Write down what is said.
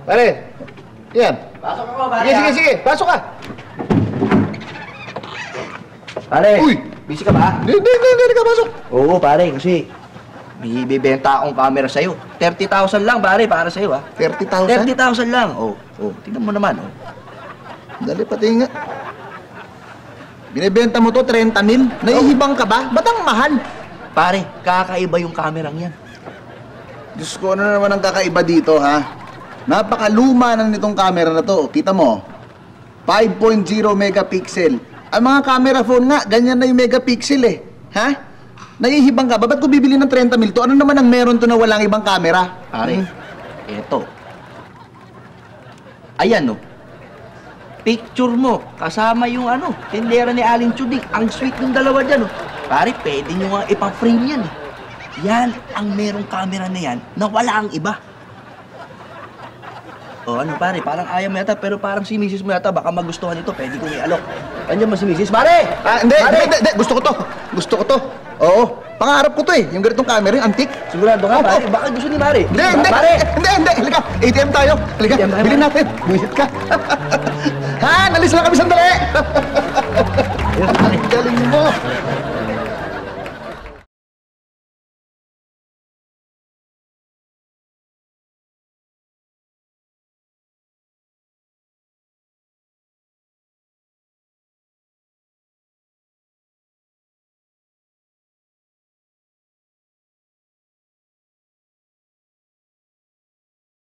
Pare, yan. Pasok ako, pare. Sige. Pasok ka. Pare, Uy! busy ka ba? Hindi ka pasok. Oo, pare, kasi may bibenta akong camera sa'yo. 30,000 lang, pare, para sa'yo, ha? 30,000? 30,000 lang. Tingnan mo naman, Dali, pati nga. Binibenta mo to 30,000? Naihibang ka ba? Ba't ang mahal? Pare, kakaiba yung kamerang yan. Diyos ko, ano na naman ang kakaiba dito, ha? Napakaluma na nitong camera na to. Kita mo, 5.0 megapixel. Ang mga camera phone nga, ganyan na yung megapixel eh. Ha? Naihibang ka ba? Ba't ko bibili ng 30,000 to? Ano naman ang meron to na walang ibang camera? Pare, eto. Ayan, no. Picture mo, kasama yung tindera ni Aling Chudik. Ang sweet ng dalawa dyan, no. Pare, pwede nyo nga ipa-frame yan, eh. Yan ang merong camera na yan na wala ang iba. Pare, parang ayaw mo yata, pero parang si misis mo yata, baka magustuhan ito, pwede kong i-alok. Andiyan ba si misis? Pare! Hindi. Gusto ko to. Oo. Pangarap ko to eh. Yung ganitong camera, yung antique. Sigurado ka, pare? Baka gusto ni Mare. Hindi. Halika. ATM tayo. Halika. ATM tayo, Bilhin natin. Buisit ka. Han, alis lang kami sandali.